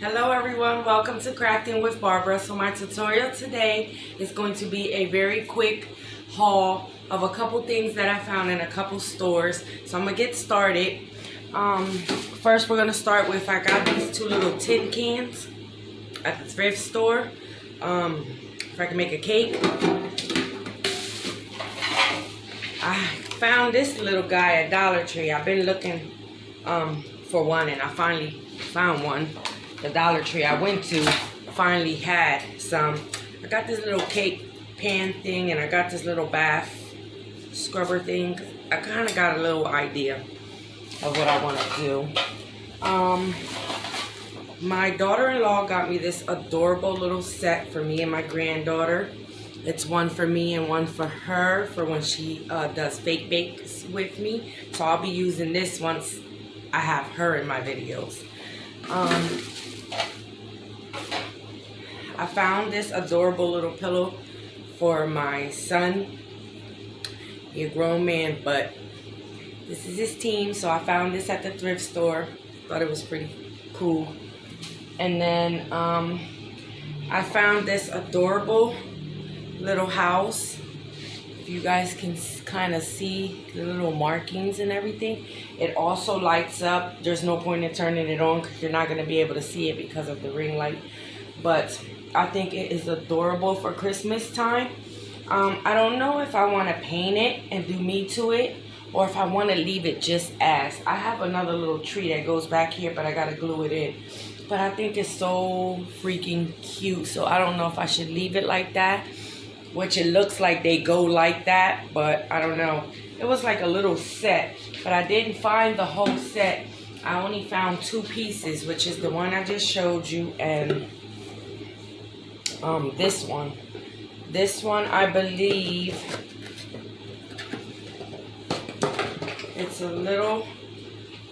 Hello everyone, welcome to Crafting with Barbara. So my tutorial today is going to be a very quick haul of a couple things that I found in a couple stores. So I'm going to get started. First we're going to start with, I got these two little tin cans at the thrift store. If I can make a cake. I found this little guy at Dollar Tree. I've been looking for one and I finally found one. The Dollar Tree I went to finally had some. I got this little cake pan thing and I got this little bath scrubber thing. I kind of got a little idea of what I want to do. My daughter-in-law got me this adorable little set for me and my granddaughter. It's one for me and one for her for when she does fake bakes with me. So I'll be using this once I have her in my videos. I found this adorable little pillow for my son. He's a grown man, but this is his team, so I found this at the thrift store. Thought it was pretty cool. And then I found this adorable little house. If you guys can kind of see the little markings and everything. It also lights up. There's no point in turning it on because you're not going to be able to see it because of the ring light. But I think it is adorable for Christmas time. I don't know if I want to paint it and do me to it or if I want to leave it just as. I have another little tree that goes back here, but I got to glue it in. But I think it's so freaking cute, so I don't know if I should leave it like that, which it looks like they go like that, but I don't know. It was like a little set, but I didn't find the whole set. I only found two pieces, which is the one I just showed you and this one. This one, I believe, it's a little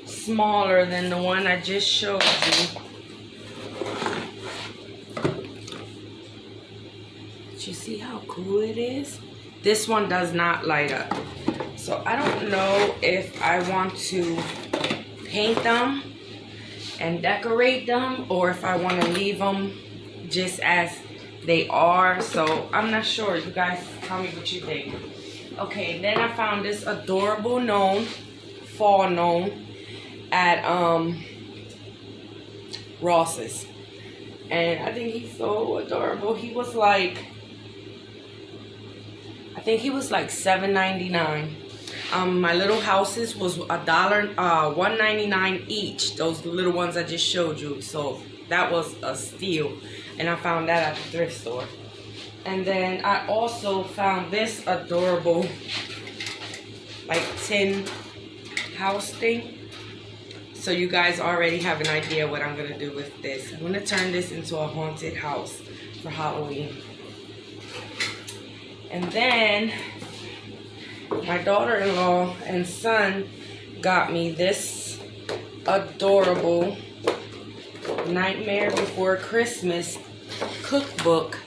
smaller than the one I just showed you. Did you see how cool it is? This one does not light up. So I don't know if I want to paint them and decorate them or if I want to leave them just as they are. So I'm not sure. You guys tell me what you think. Okay, then I found this adorable gnome, fall gnome at Ross's. And I think he's so adorable. He was like, I think he was like $7.99. My little houses was $1.99 each. Those little ones I just showed you. So that was a steal. And I found that at the thrift store. And then I also found this adorable like tin house thing. So you guys already have an idea what I'm going to do with this. I'm going to turn this into a haunted house for Halloween. And then my daughter-in-law and son got me this adorable Nightmare Before Christmas cookbook.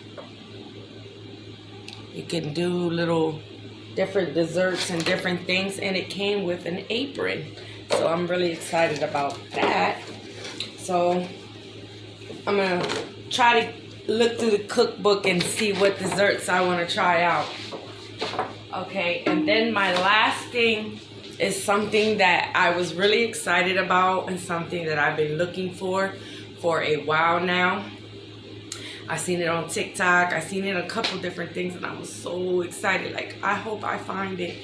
You can do little different desserts and different things, and it came with an apron. So I'm really excited about that. So I'm going to try to look through the cookbook and see what desserts I want to try out. Okay, and then my last thing is something that I was really excited about and something that I've been looking for a while now. I seen it on TikTok. I seen it a couple different things and I was so excited. Like, I hope I find it.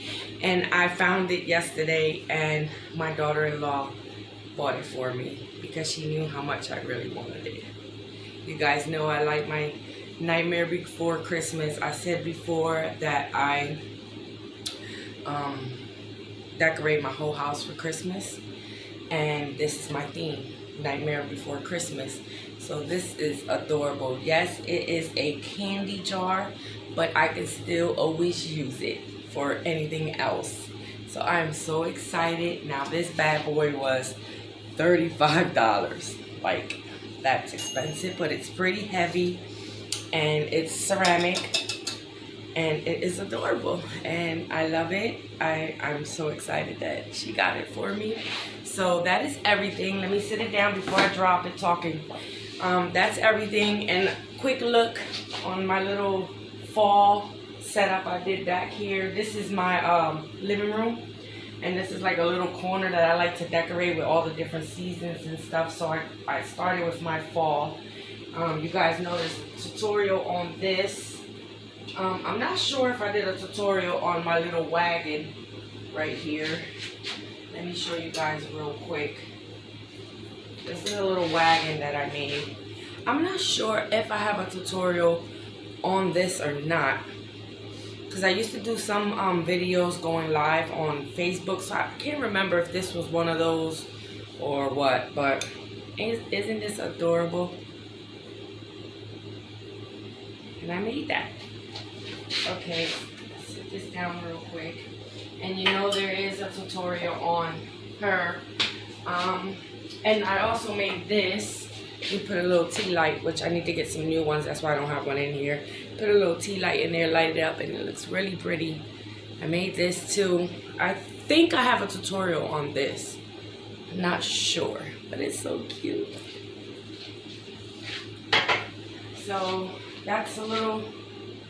And I found it yesterday and my daughter-in-law bought it for me because she knew how much I really wanted it. You guys know I like my Nightmare Before Christmas. I said before that I decorate my whole house for Christmas. And this is my theme, Nightmare Before Christmas. So this is adorable. Yes, it is a candy jar, but I can still always use it for anything else. So I am so excited. Now this bad boy was $35. Like, that's expensive, but it's pretty heavy and it's ceramic and it is adorable and I love it. I'm so excited that she got it for me. So that is everything. Let me sit it down before I drop it talking. That's everything. And quick look on my little fall setup I did back here. This is my living room. And this is like a little corner that I like to decorate with all the different seasons and stuff. So I started with my fall. You guys know this tutorial on this. I'm not sure if I did a tutorial on my little wagon right here. Let me show you guys real quick. This is a little wagon that I made. I'm not sure if I have a tutorial on this or not, because I used to do some videos going live on Facebook, so I can't remember if this was one of those or what, but isn't this adorable? And I made that. Okay, sit this down real quick. And you know there is a tutorial on her. And I also made this. We put a little tea light, which I need to get some new ones. That's why I don't have one in here. Put a little tea light in there, light it up, and it looks really pretty. I made this too. I think I have a tutorial on this. I'm not sure, but it's so cute. So that's a little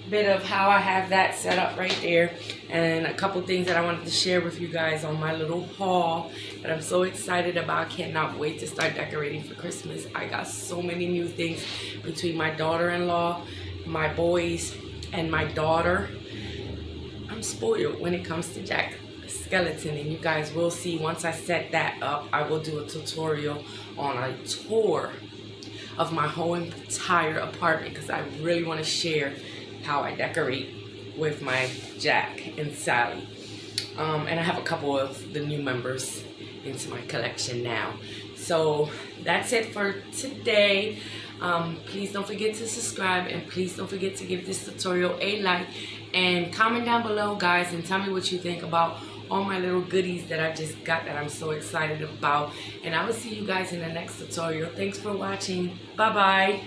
bit of how I have that set up right there, and a couple things that I wanted to share with you guys on my little haul that I'm so excited about. I cannot wait to start decorating for Christmas. I got so many new things between my daughter-in-law, my boys, and my daughter. I'm spoiled when it comes to Jack Skeleton, and you guys will see once I set that up. I will do a tutorial on a tour of my whole entire apartment, because I really want to share how I decorate with my Jack and Sally. And I have a couple of the new members into my collection now. So that's it for today. Please don't forget to subscribe, and please don't forget to give this tutorial a like, and comment down below, guys, and tell me what you think about all my little goodies that I just got that I'm so excited about. And I will see you guys in the next tutorial. Thanks for watching. Bye bye.